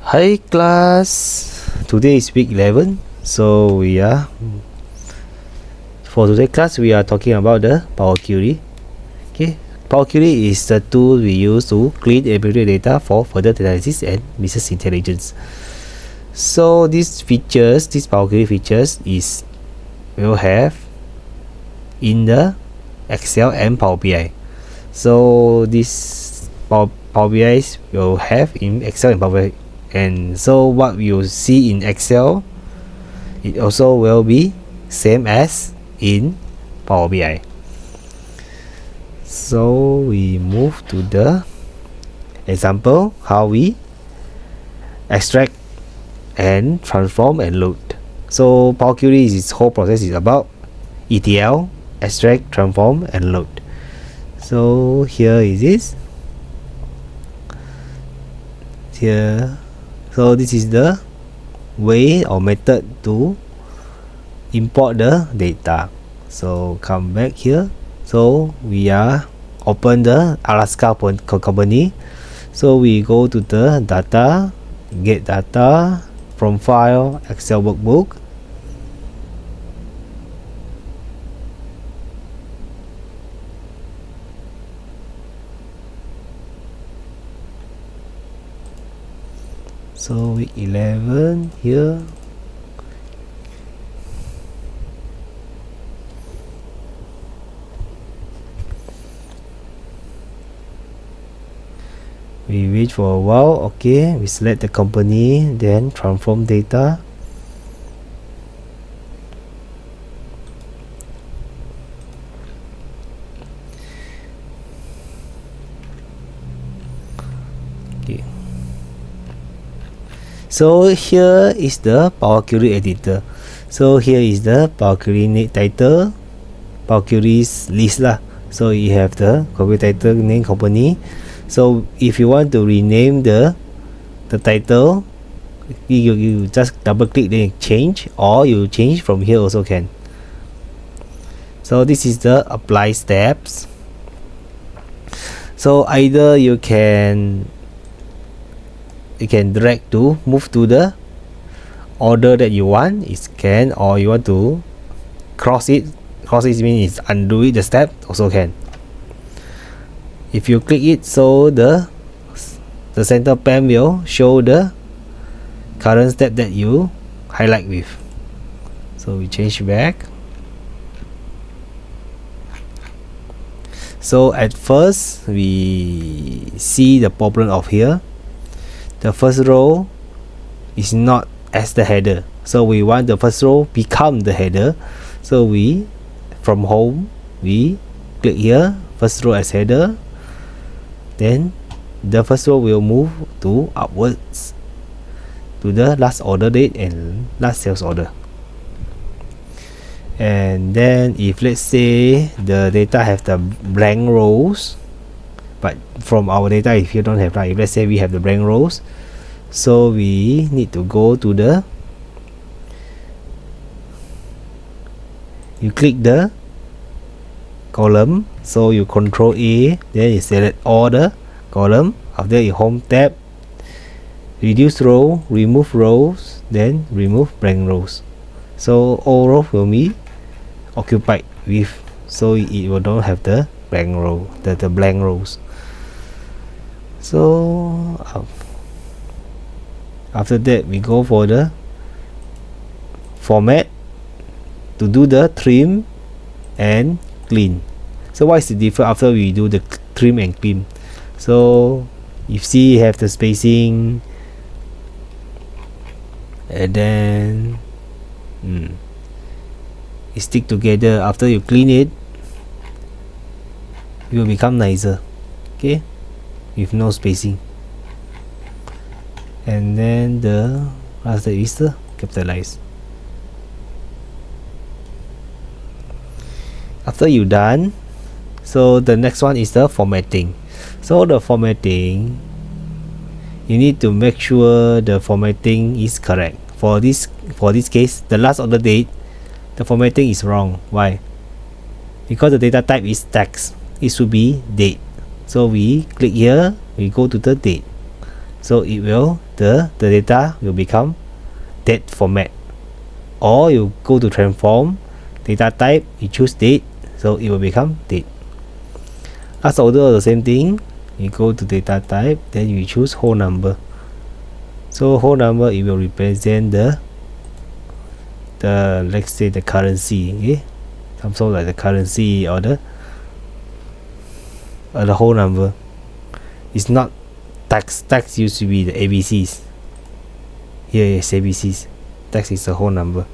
Hi class, today is week 11, so for today's class we are talking about the Power Query. Okay, Power Query is the tool we use to clean and manipulate data for further analysis and business intelligence. So these Power Query features will have in the Excel and Power BI. So this Power BI will have in Excel and Power BI. And so what we will see in Excel, it also will be same as in Power BI. So we move to the example how we extract and transform and load. So Power Query its whole process is about ETL, extract, transform and load. So here is this. So this is the way or method to import the data. So come back here. So we are open the Alaska company. So we go to the data, get data from file, Excel workbook. So week 11 here. We wait for a while. Okay, we select the company, then transform data. Okay. So here is the Power Query editor. So here is the Power Query title, Power Query's list lah. So you have the company title, name, company. So if you want to rename the title, you just double click then change, or you change from here also can. So this is the apply steps. So either you can drag to move to the order that you want, it can, or you want to cross it means undo it the step also can. If you click it, so the center pane will show the current step that you highlight with. So we change back. So at first we see the problem of here. The first row is not as the header, so we want the first row become the header. So we from home we click here, first row as header, then the first row will move to upwards to the last order date and last sales order. And then if let's say the data have the blank rows, but from our data if you don't have, right, if let's say we have the blank rows, so we need to go to the, you click the column, so you control A, then you select all the column. After you home tab, reduce row, remove rows, then remove blank rows. So all rows will be occupied with, so it will not have the blank row, the blank rows. So after that we go for the format to do the trim and clean. So what is the difference after we do the trim and clean? So you see you have the spacing, and then it stick together. After you clean it, it will become nicer, okay, with no spacing. And then the last is the capitalize. After you done, so the next one is the formatting. So the formatting, you need to make sure the formatting is correct. For this case, the last order date, the formatting is wrong. Why? Because the data type is text, it should be date. So we click here, we go to the date. so it will the data will become that format. Or you go to transform data type, you choose date, so it will become date. Last order, the same thing, you go to data type, then you choose whole number. So whole number, it will represent the let's say the currency, okay? Some sort like the currency or the whole number. It's not tax. Tax used to be the ABCs. Here is ABCs. Tax is the whole number.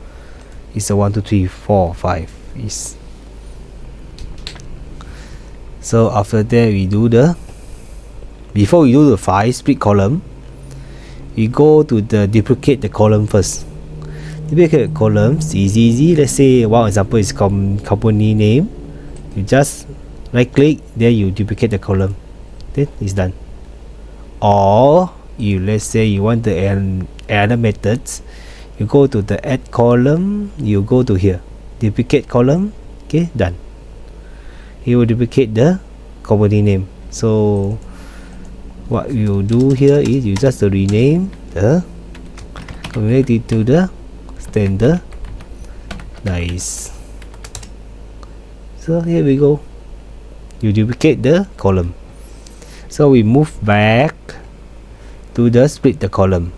It's a 1, 2, 3, 4, 5. Is so after that we do the before we do the 5 split column, we go to the duplicate the column first. Duplicate columns is easy. Let's say one example is company name. You just right click, then you duplicate the column, then it's done. Or you, let's say you want the other methods, you go to the add column, you go to here duplicate column, okay, done. It will duplicate the company name. So what you do here is you just rename the community to the standard. Nice. So here we go, you duplicate the column. So we move back to the split the column.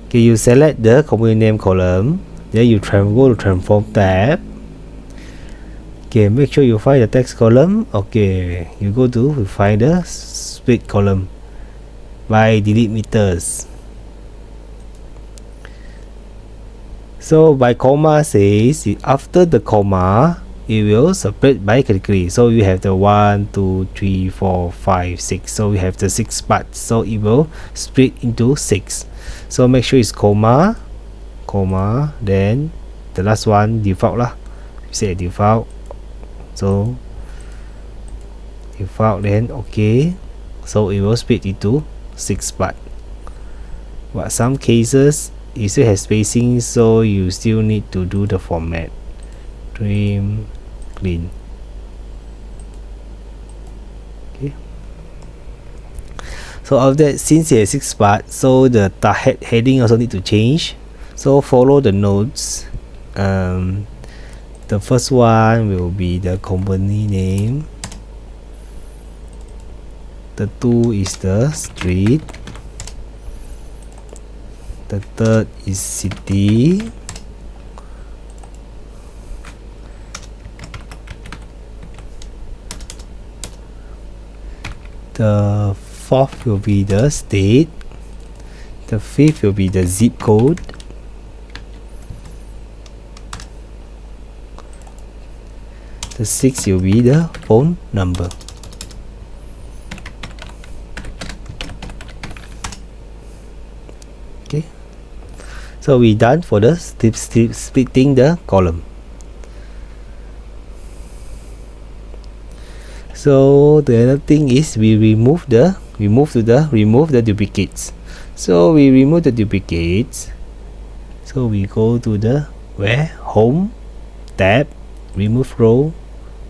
Okay, you select the company name column, then you go to transform tab. Okay, make sure you find the text column. Okay, you go to find the split column by delete meters. So by comma says after the comma it will separate by category. So you have the 1, 2, 3, 4, 5, 6. So we have the 6 parts. So it will split into 6. So make sure it's comma, then the last one default lah. You say default. So default, then okay. So it will split into 6 parts. But some cases it still has spacing, so you still need to do the format. Trim, clean. Okay. So of that, since it has 6 parts, so the heading also need to change. So follow the notes. The first one will be the company name. The 2 is the street. The third is city. The fourth will be the state. The fifth will be the zip code. The sixth will be the phone number. Okay, so we done for the splitting the column. So the other thing is we remove the duplicates. So we remove the duplicates. So we go to the home tab, remove row,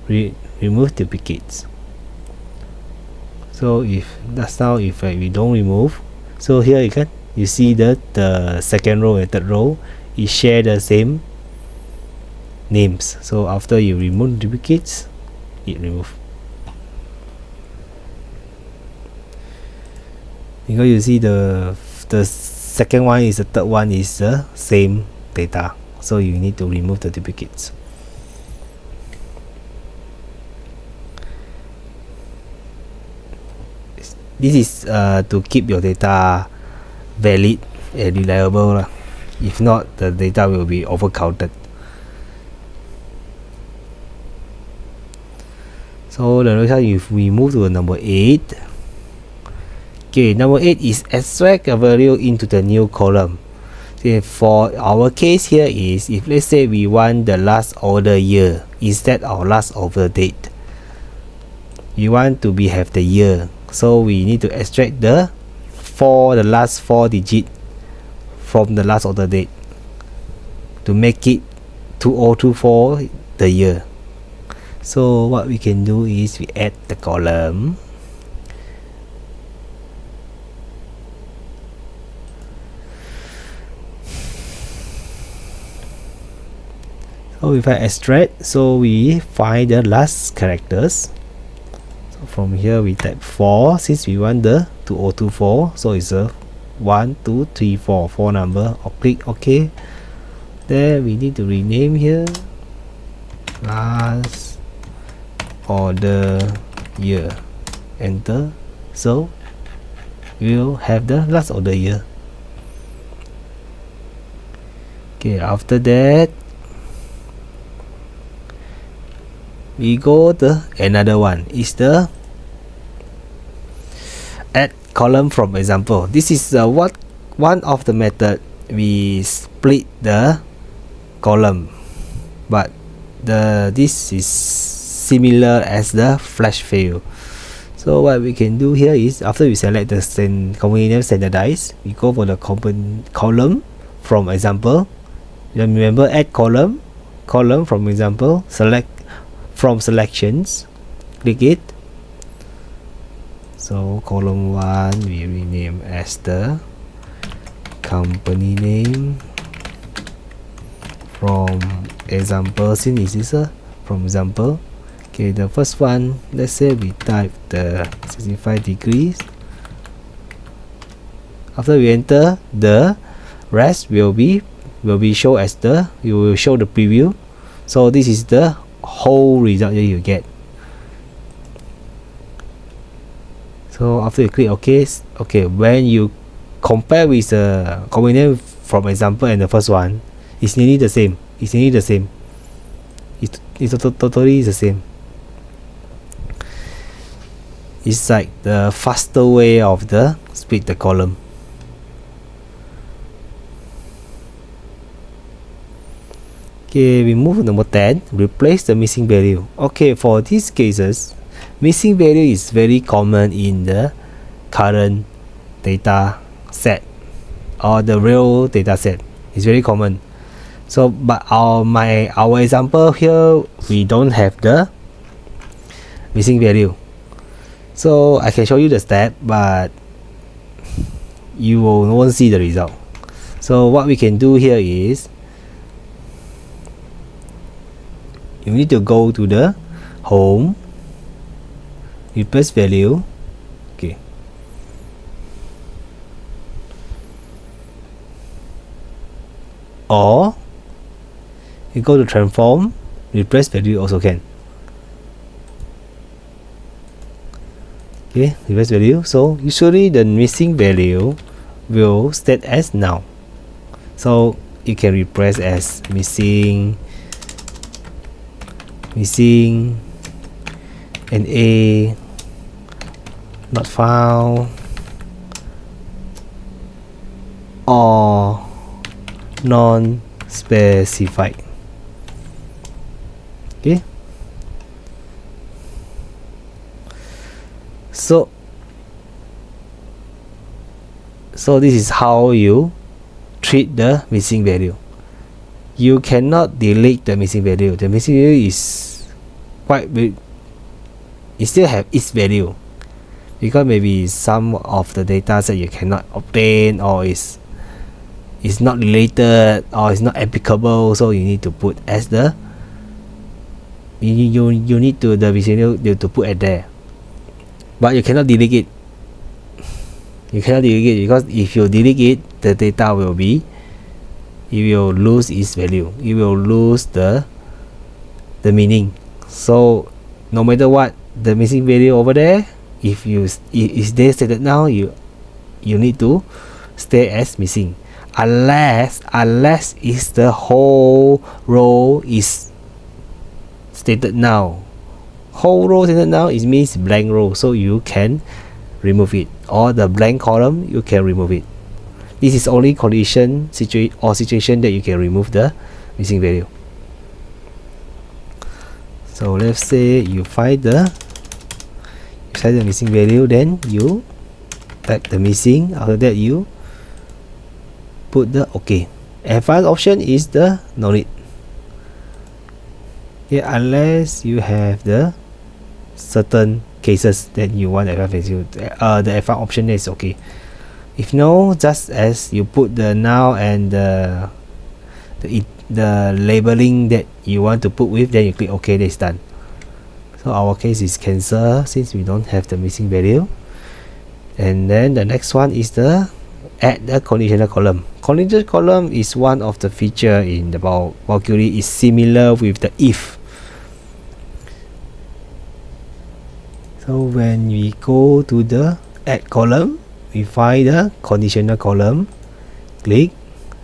remove duplicates. So if we don't remove, so here you see that the second row and third row is share the same names. So after you remove duplicates, it remove. Because you see the second one is the third one is the same data, so you need to remove the duplicates. This is to keep your data valid and reliable. If not, the data will be overcounted. So the next time, if we move to number 8. Okay, number 8 is extract a value into the new column. Okay, for our case here is, if let's say we want the last order year instead of last order date, we want to have the year, so we need to extract the last 4 digit from the last order date to make it 2024 the year. So what we can do is we add the column. So if I extract, so we find the last characters. So from here we type 4, since we want the 2024, so it's a 1 2 3 4 number, or click OK. Then we need to rename here last order year, enter. So we'll have the last order year. Okay, after that we go the another one is the add column from example. This is what one of the method we split the column, but this is similar as the flash fill. So what we can do here is, after we select the company name standardize, we go for the column from example. Remember, add column from example, select from selections, click it. So column 1 we rename as the company name from example, since this is from example. Okay, the first one, let's say we type the 65 degrees. After we enter, the rest will be show as the, you will show the preview. So this is the whole result that you get. So after you click OK, when you compare with the combination from example and the first one, it's nearly the same. It's totally the same. It's like the faster way of the split the column. Okay, we move to number 10, replace the missing value. Okay, for these cases, missing value is very common in the current data set or the real data set. It's very common. So, but our example here, we don't have the missing value. So I can show you the step, but you won't see the result. So what we can do here is, you need to go to the home, replace value. Okay, or you go to transform, replace value also can. Okay, replace value. So usually the missing value will state as null, so you can replace as missing and A not found or non-specified. Okay, so this is how you treat the missing value. You cannot delete the missing value. The missing value is quite big. It still have its value, because maybe some of the data that you cannot obtain, or is not related, or is not applicable, so you need to put as the you need to the missing value to put at there. But you cannot delete it. You cannot delete it, because if you delete it, the data will be, it will lose its value. It will lose the meaning. So no matter what, the missing value over there, if they stated now, you need to stay as missing, unless is the whole row is stated now. Whole row stated now, it means blank row, so you can remove it, or the blank column you can remove it. This is only condition situation that you can remove the missing value. So let's say you find the missing value, then you type the missing. After that you put the OK. Advanced option is the no need. Okay, unless you have the certain cases that you want F5 the F1 option is okay. If no, just as you put the now and the labeling that you want to put with, then you click OK, that's done. So our case is cancel since we don't have the missing value. And then the next one is the add the conditional column. Conditional column is one of the feature in the Power Query, is similar with the if. So when we go to the add column, we find the conditional column, click.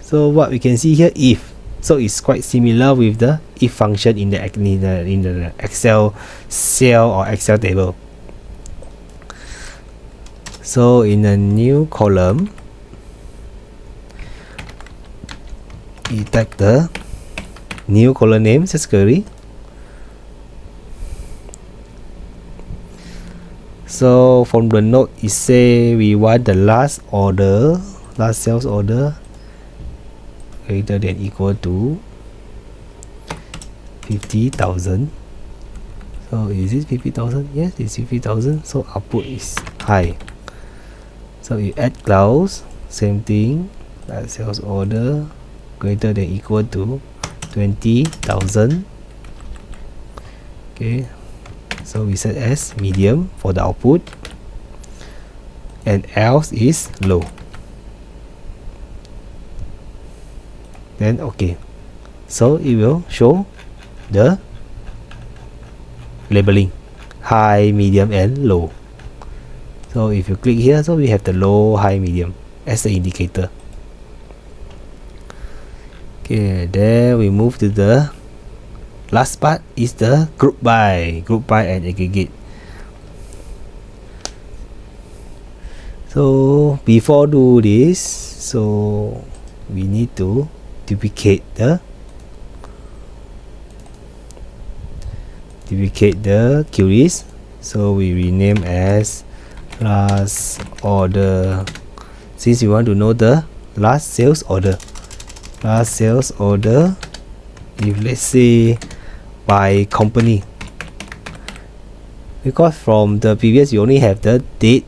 So what we can see here, if. So it's quite similar with the if function in the Excel cell or Excel table. So in a new column, we type the new column name, just query. So from the note, it say we want the last sales order greater than equal to 50,000. So is it 50,000? Yes, it's 50,000. So output is high. So you add clause, same thing. That sales order greater than equal to 20,000. Okay. So we set as medium for the output, and else is low. Then okay. So it will show the labeling high, medium, and low. So if you click here, so we have the low, high, medium as the indicator. Okay, then we move to the last part, is the group by and aggregate. So before do this, so we need to duplicate the queries. So we rename as last order, since we want to know the last sales order. If let's say by company, because from the previous you only have the date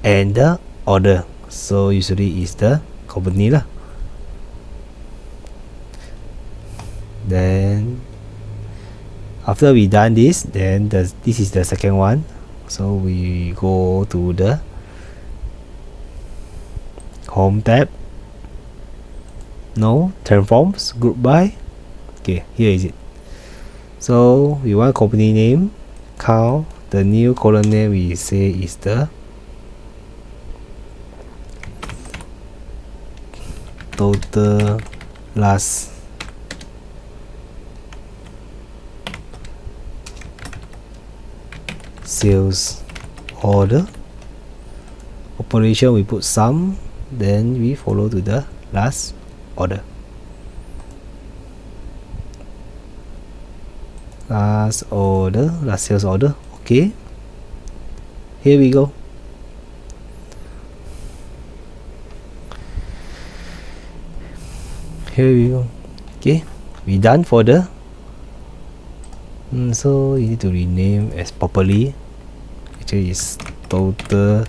and the order, so usually is the company lah. Then after we done this, then this is the second one. So we go to the home tab. No, transforms, group by. Okay, here is it. So we want company name, count. The new column name we say is the total last sales order. Operation we put sum, then we follow to the last order. Last sales order. Okay, here we go. Okay, we done for the so you need to rename as properly. Actually it's total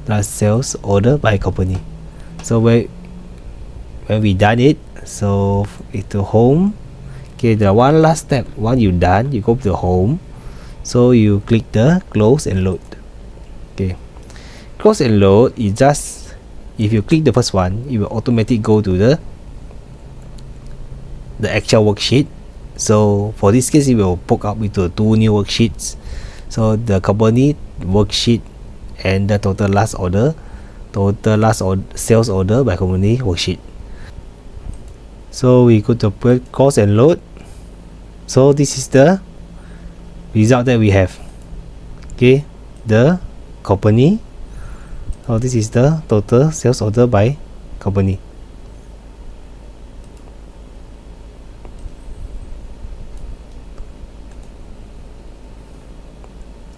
last sales order by company. So when we done it, so into home. Okay, the one last step, once you done, you go to home, so you click the close and load. Okay, close and load is just, if you click the first one, it will automatically go to the actual worksheet. So for this case, it will poke up into two new worksheets. So the company worksheet and the total last sales order by company worksheet. So we go to close and load. So this is the result that we have. Okay, the company. So this is the total sales order by company.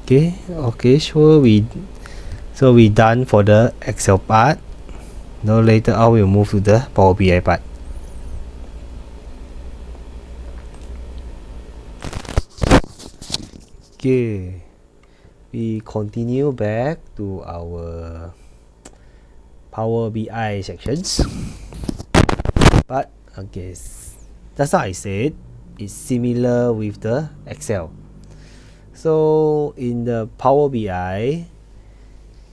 Okay, sure. So we done for the Excel part. Now later on we'll move to the Power BI part. Okay, we continue back to our Power BI sections. But okay, that's how I said it's similar with the Excel. So in the Power BI,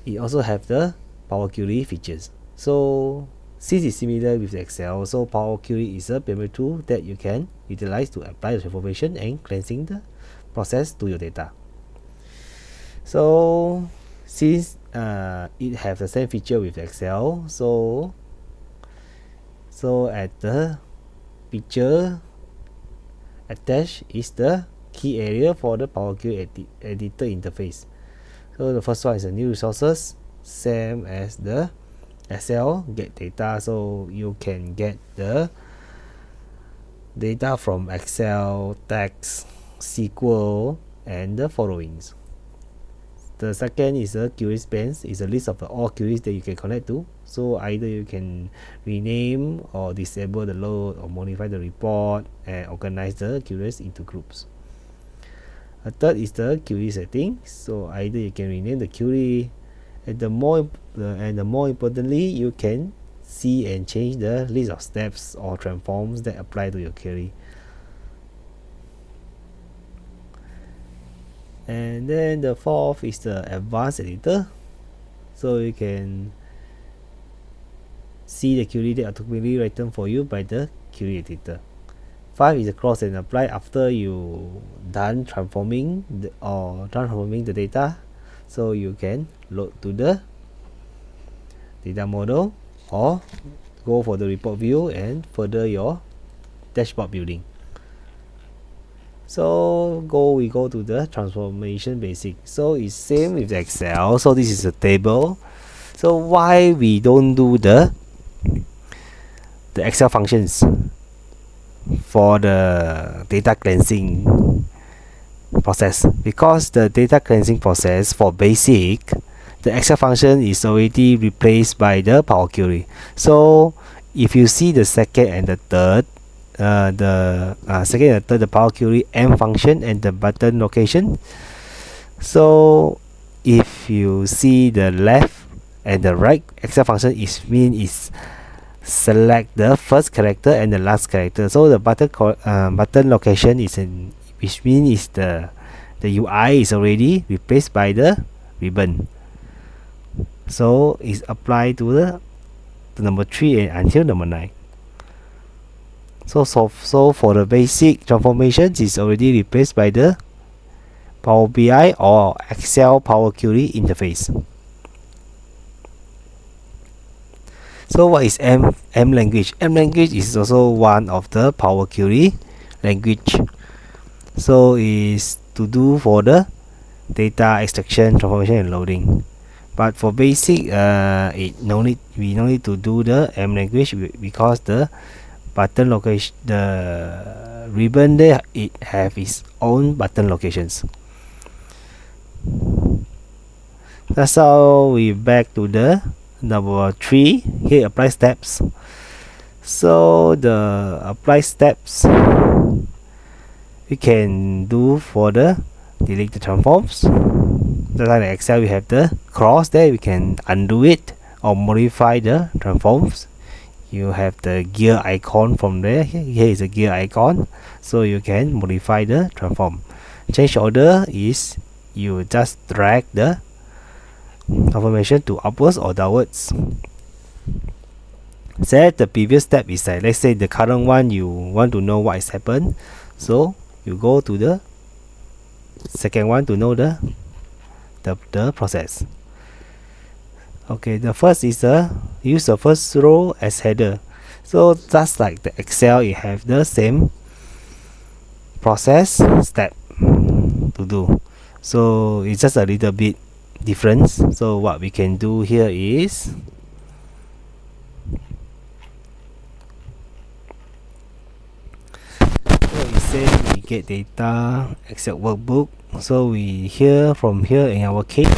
it also have the Power Query features. So since it's similar with Excel, so Power Query is a primary tool that you can utilize to apply the transformation and cleansing the process to your data. So since it have the same feature with Excel, so at the picture attached is the key area for the Power Query editor interface. So the first one is the new resources, same as the Excel get data. So you can get the data from Excel, text, SQL, and the followings. The second is a query spans, is a list of all queries that you can connect to. So either you can rename or disable the load or modify the report and organize the queries into groups. A third is the query settings. So either you can rename the query, and the more importantly, you can see and change the list of steps or transforms that apply to your query. And then the fourth is the advanced editor. So you can see the query that automatically written for you by the query editor. 5 is the cross and apply after you done transforming the data. So you can load to the data model or go for the report view and further your dashboard building. So we go to the transformation basic. So it's same with Excel. So this is a table. So why we don't do the Excel functions for the data cleansing process? Because the data cleansing process for basic, the Excel function is already replaced by the Power Query. So if you see the second and the third, the Power Query M function and the button location. So if you see the left and the right, Excel function is select the first character and the last character. So the button location is which means the UI is already replaced by the ribbon. So it's applied to the number 3 and until number 9. So for the basic transformations, is already replaced by the Power BI or Excel Power Query interface. So what is M language? M language is also one of the Power Query language. So is to do for the data extraction, transformation, and loading. But for basic, we no need to do the M language because the button location, the ribbon there, it have its own button locations. That's how we back to the number 3. Here apply steps. So the apply steps we can do for the delete the transforms. Just like Excel, we have the cross there, we can undo it or modify the transforms. You have the gear icon from there. Here is a gear icon, so you can modify the transform. Change order is you just drag the transformation to upwards or downwards. Set the previous step is like, let's say the current one, you want to know what has happened, so you go to the second one to know the process. Okay, the first is use the first row as header. So just like the Excel, it have the same process step to do. So it's just a little bit difference. So what we can do here is we get data Excel workbook. So we from here in our case,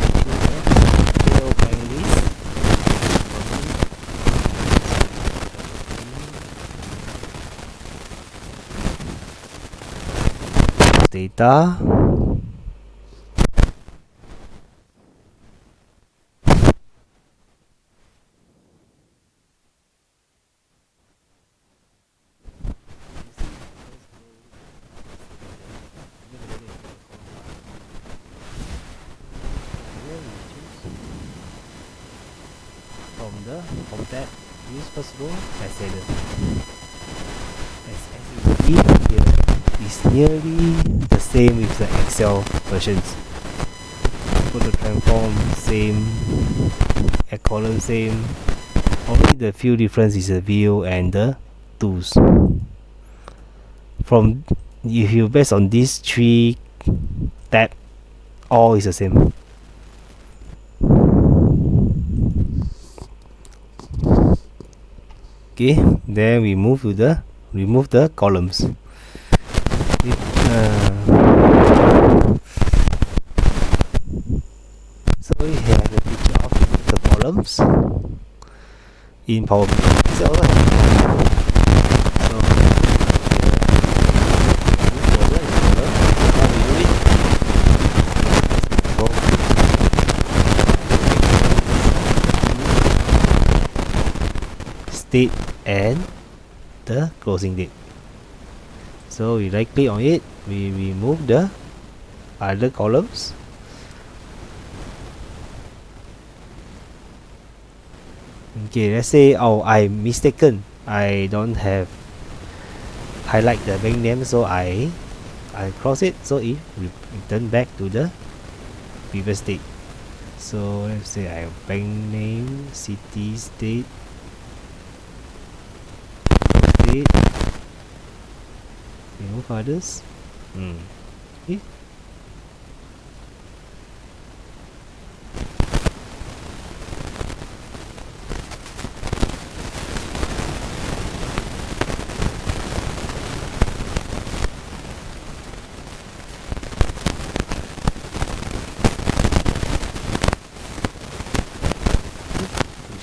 data the home tab, use first row as header. As you see here, it's nearly the same with the Excel versions. For the transform, same, a column same. Only the few difference is the view and the tools. From if you based on these three tab, all is the same. Okay, then we move to the remove the columns. So we have a picture of the columns in Power BI. So, date and the closing date. So we right click on it, we remove the other columns. Okay, let's say I'm mistaken, I don't have highlight the bank name, so I cross it, so it return back to the previous state. So let's say I have bank name, city, state, remove others. Okay.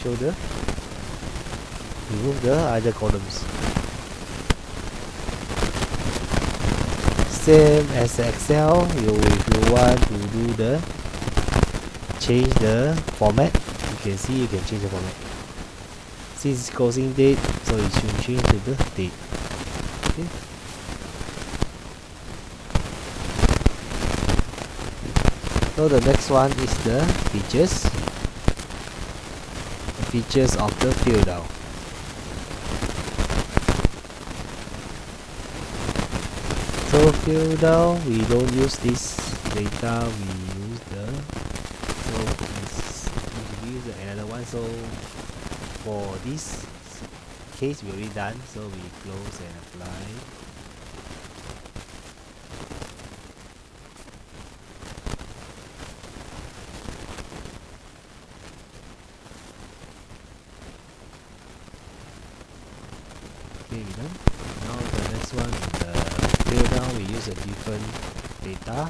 Show the remove the other columns. Same as Excel, if you want to do the change the format, you can see you can change the format. Since it's closing date, so it should change to the date. Okay. So the next one is the features. Features of the fill down. So fill down, we don't use this data, we use the we use another one. So for this case we already done, so we close and apply. Okay, we done. Now the next one, the fill down, we use a different data.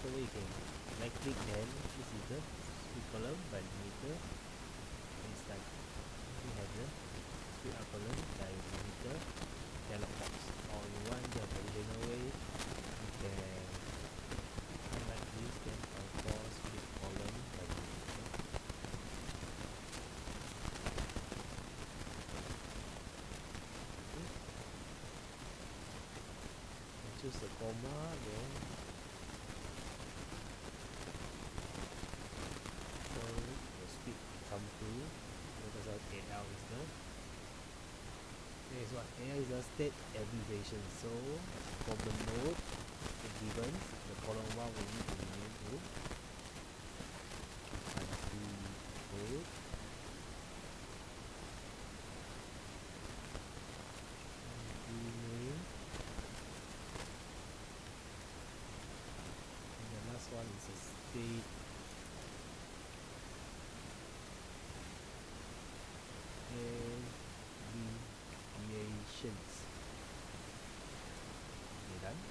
You can right click, then this is the split column by delimiter and start. We have the split up column by delimiter dialog box. Or you want the traditional way, you can highlight this, then for split column by delimiter. Okay. Choose the comma, then because of AL is the next one. AL is the state abbreviation. So from the node given, the column 1 will need to rename to anti-code name, and the last one is a state abbreviations. Okay, done.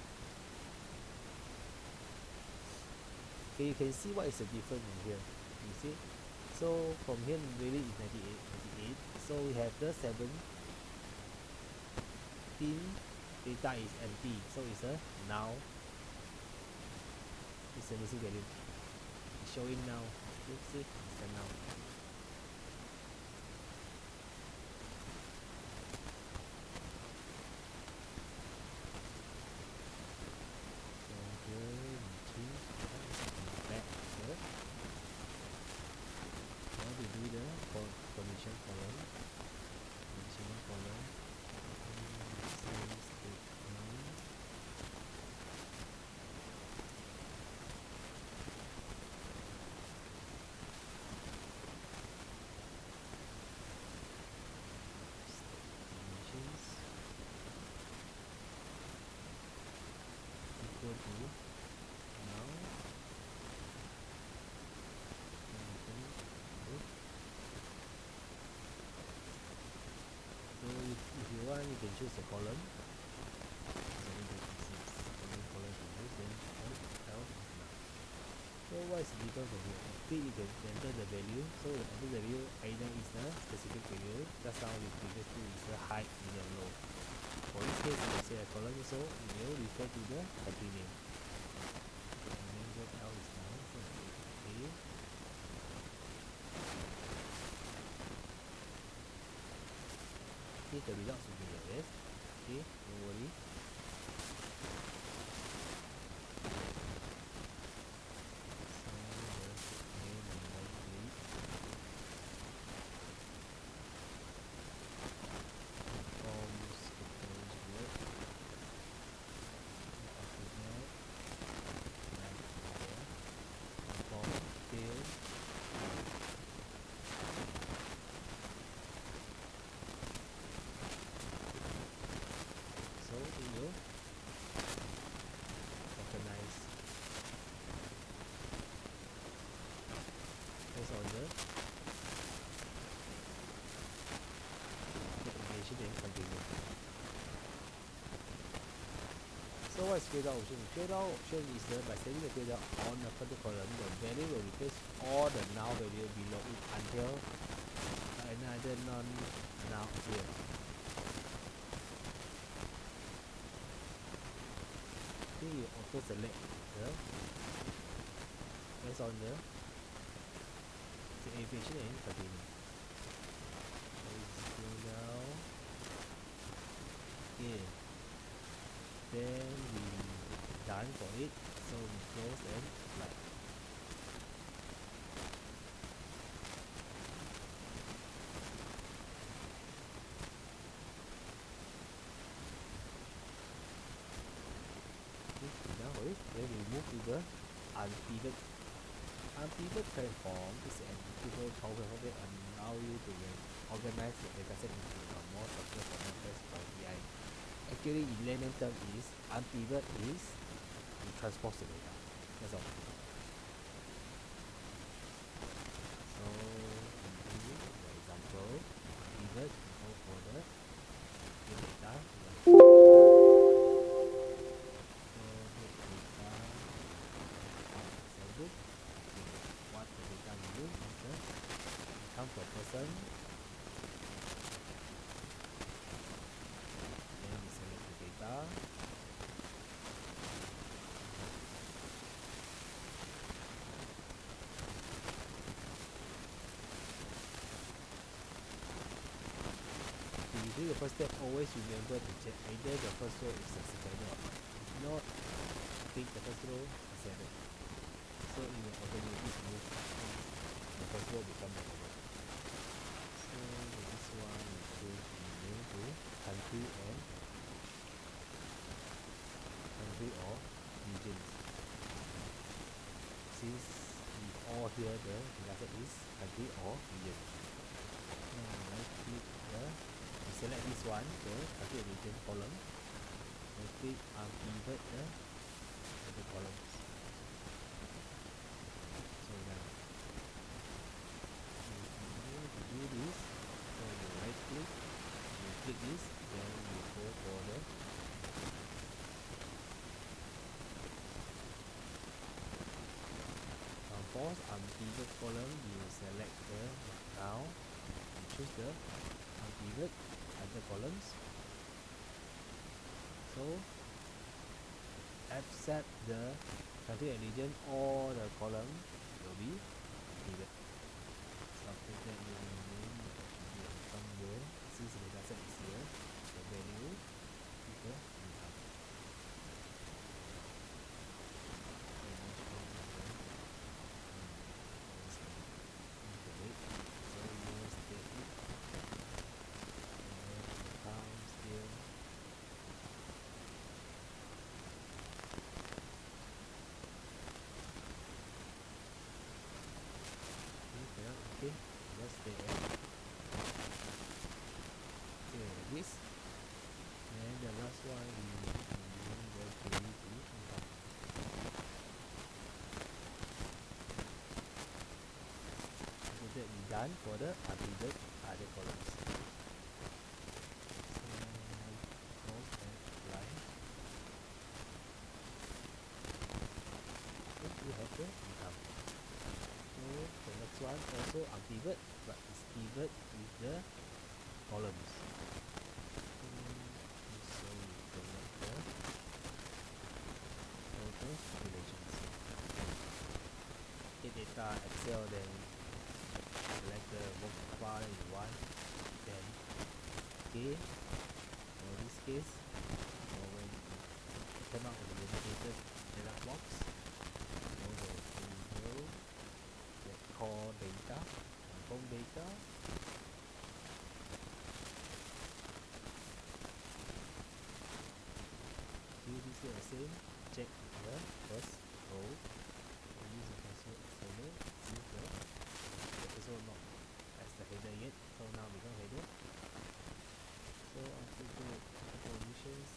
Okay, you can see what is the difference in here. You see? So from here really is 98. So we have the 17 data is empty. So it's a now. It's a missing value. It's showing now. Okay, see? It's a now. Condition column, conditional column, conditions equal to now. So if you want, you can choose a column. So what is the difference from here? Split, you can enter the value. So the enter the value either is the specific value. Just now we previously is the height, medium, low. For this case, you can say a column, so it will refer to the country name. And then get out is now. So okay. Okay, the results will be like this. Okay, don't worry. So what is grayed out option? Grayed out option is by setting the grayed out on a particular column, the value will replace all the now value below it until another non-now appear. Okay, you auto select based on the abbreviation and continue. So it's grayed out. Okay. Then we done for it, so we close and apply. Okay, done for it. Then we move to the unpivot. Unpivot transform is an integral power that allow you to organize your dataset into a more structured format by EI. Actually, in layman term is unpivot is you transpose the data. That's all. So, for example, pivot go for the data. So, data cell group. What the data we use is the come per person. Then we select the data. If you do the first step, always remember to check either the first row is a second row. If not, take the first row, accept it. So it will automatically move the first row become the row. So this one we change the name to country or regions. Since we all here the data set is country or region. Now right click we select this one, the country and region column. Right click pivot the other columns. So now to do this, so you right click, you click this, then you go for the for pivot column, you select the now, you choose the pivot other columns. So except the country and region, all the column will be pivot. So after that you will come here, since the data set is here, the value is the income. So you state it, and income still okay, just stay there. Okay, like this. And the last one we go to income. So that we done for the pivot other columns. So and apply. So you have the income. So the next one also pivot, but it's pivot with the columns. So you select the total calculations. Hit data Excel, then select the work file you want, then okay. For this case, so when you come out with the dedicated data box, go to table, get core data, home data. Do this here the same, check the first row, use the console external, see the episode not as the header yet, so now become header. So after that, conditions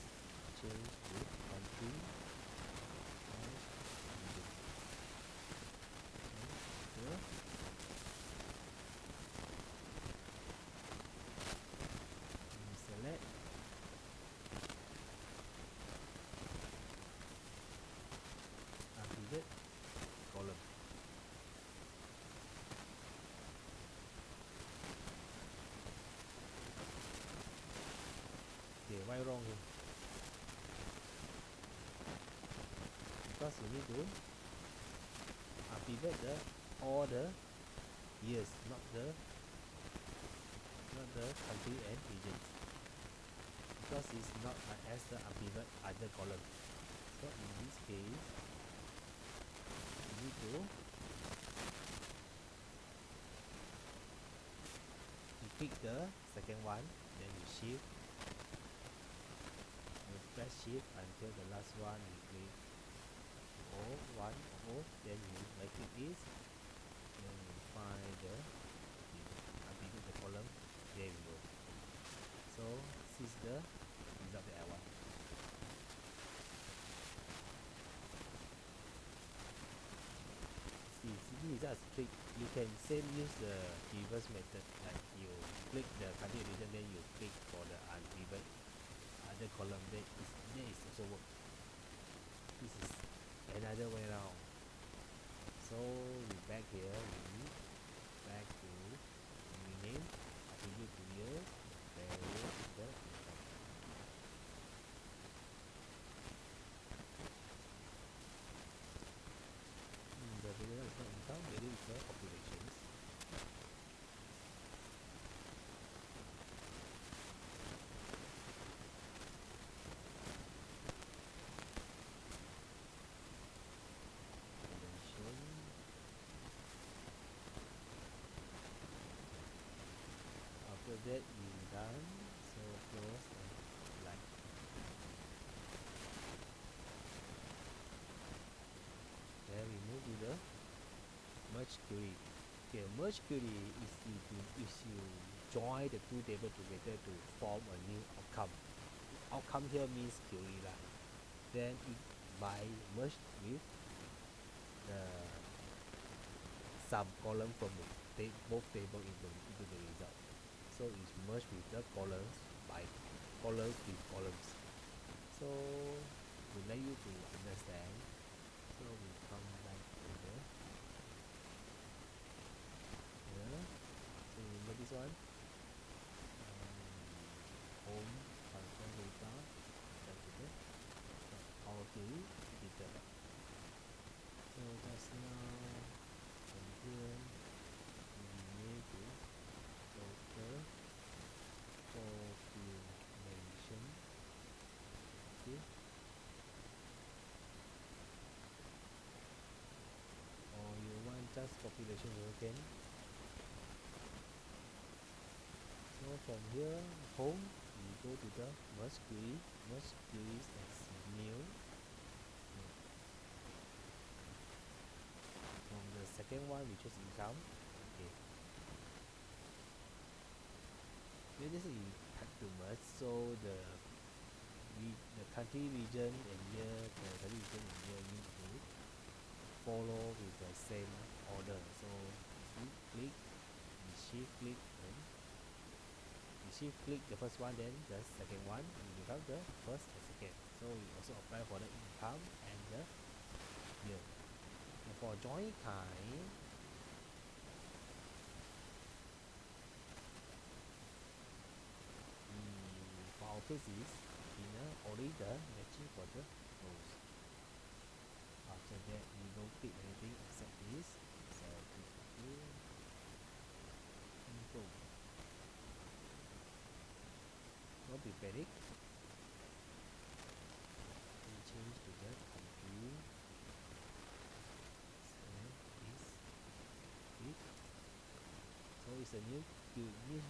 change to country and region. So here you select pivot column. Okay, why wrong here? Because you need to pivot all the years, not the country and regions, because it's not as the pivot other column. So in this case, you need to pick the second one, then you shift, you press shift until the last one you click O1 O, then you right click this, then you find the pivot the column, there we go. So this is the result that I want. See result is click. You can same use the reverse method, like you click the country region, then you click for the pivot other column, that is also work. This is another way around. So we back here, we back to rename attribute to year, value the income. The value is not income, value is the populations. merge query is you join the two tables together to form a new outcome. Outcome here means query lah. Then it by merge with the sub column from the both table into the result. So it's merged with the columns by columns with columns. So to let you to understand, so we come back to the here. So remember this one, home transfer data, back to the our query editor. So just now from here we need to total population. Okay. Or you want just population again. So from here home we go to the merge queries as new. From the second one we choose income. Okay. Then this is type to merge, so the country region and year, the country region and year need to follow with the same order. So you click, you shift click, and you shift click the first one, then the second one will become the first and second. So we also apply for the income and the year. And for join kind, for our case is only the matching for the rows. After that we don't click anything except this. So click here, info. Don't be panic. We change to the country. So it's a new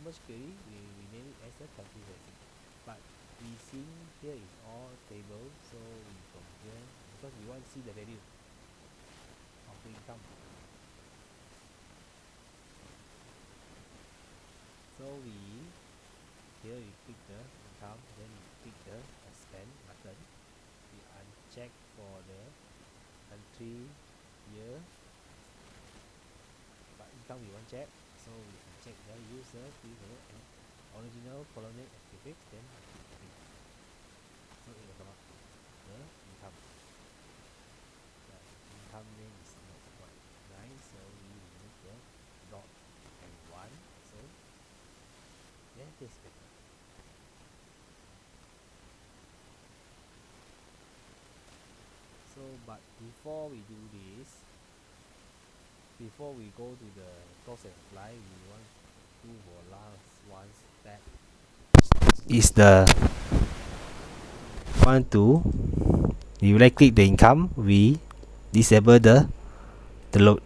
merge query. We name it as a country basic. But we see here is all table, so we from here because we want to see the value of the income. So here we click the income, then we click the expand button. We uncheck for the country year, but income we won't check. So we uncheck the user and original colonnade activate, then click. So it will come up the income. The income name is not quite nice, so we remove the dot and one. So yeah, this better. So but before we do this, before we go to the close and apply, we want to do for last one step is the want to you right click the income, we disable the load,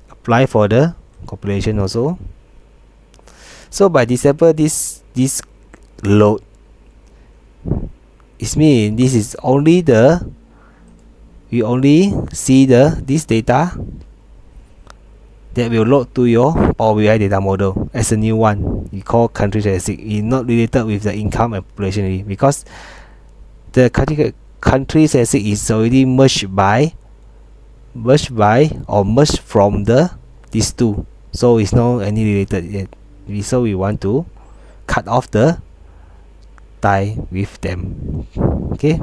apply for the calculation also. So by disable this load, it means this is only we only see this data that will load to your Power BI data model as a new one. You call country statistic. It's not related with the income and population because the country statistic is already merged by or merged from these two. So it's not any related yet. So we want to cut off the tie with them. Okay.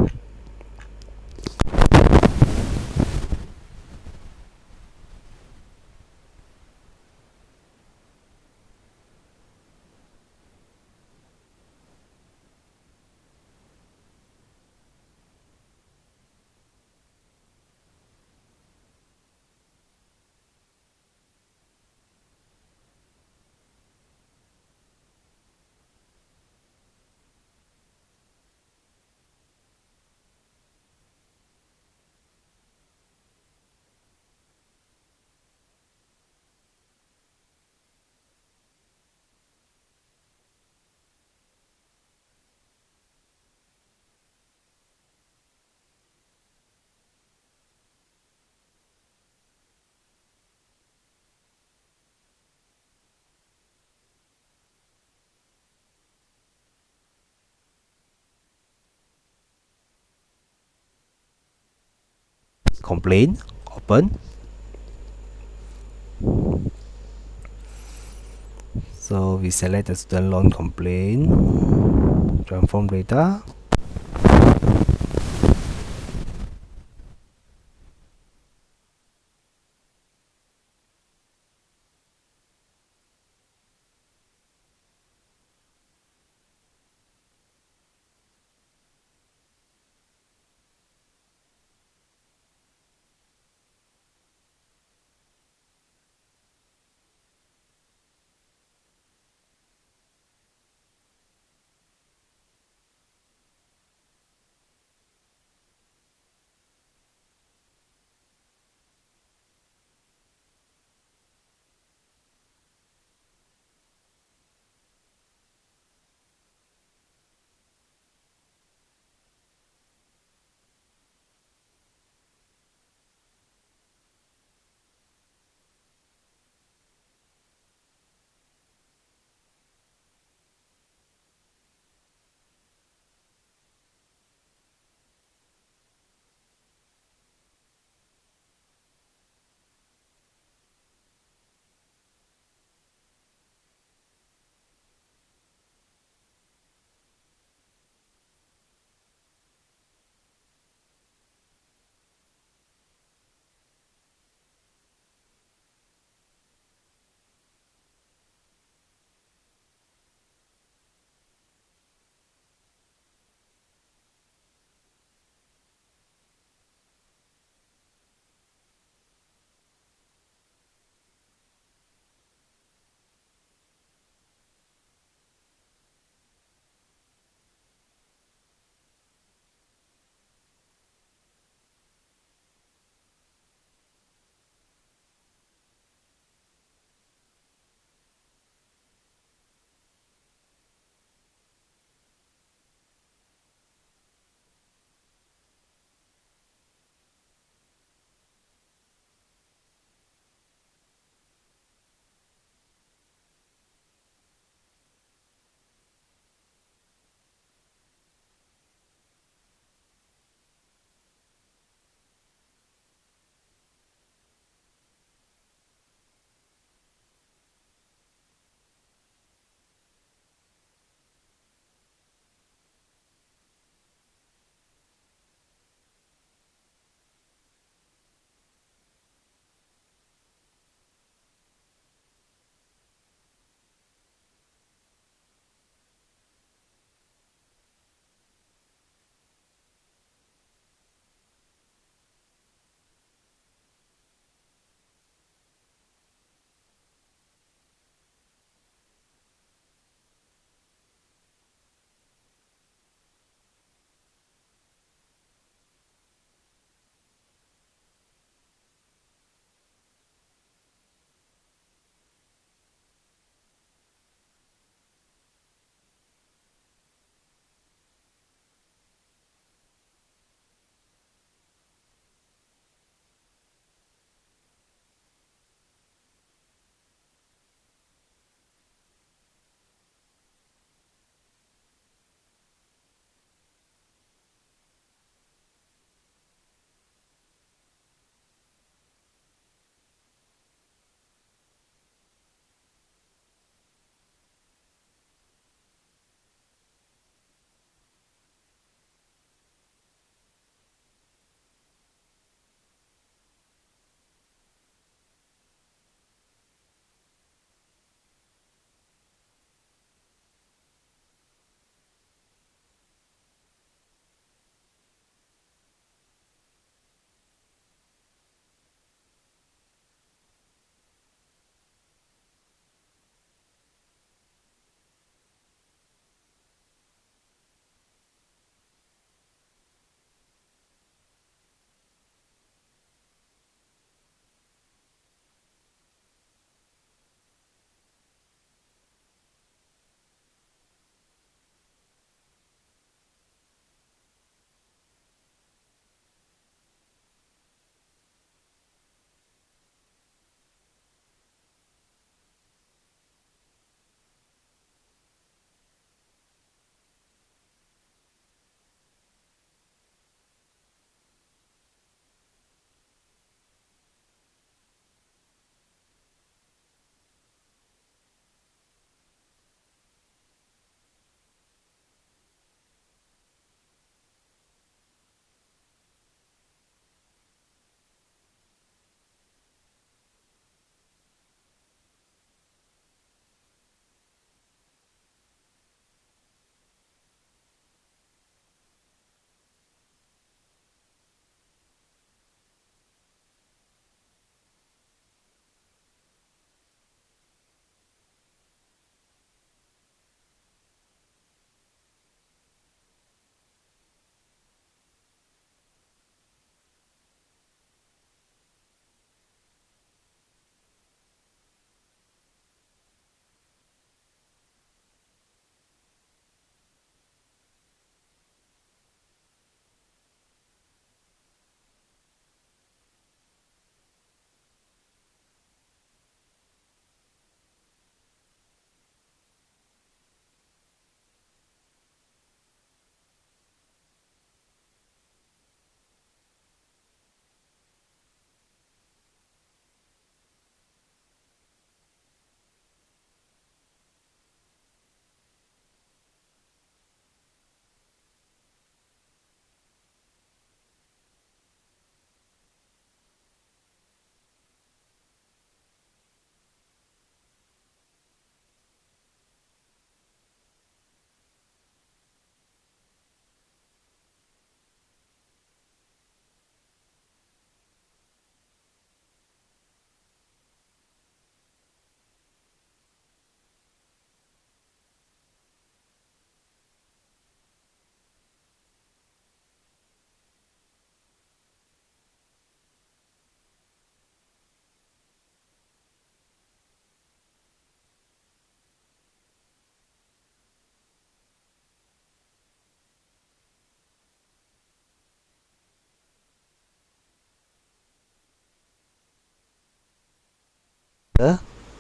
complaint, open. So we select the student loan complaint, transform data.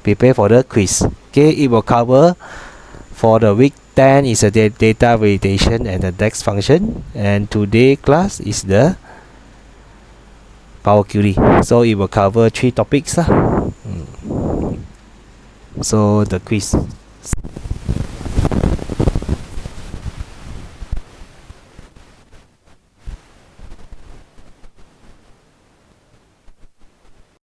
prepare for the quiz. Okay, it will cover for the week 10 is a data validation and the DEX function, and today class is the Power Query. So it will cover 3 topics. So the quiz.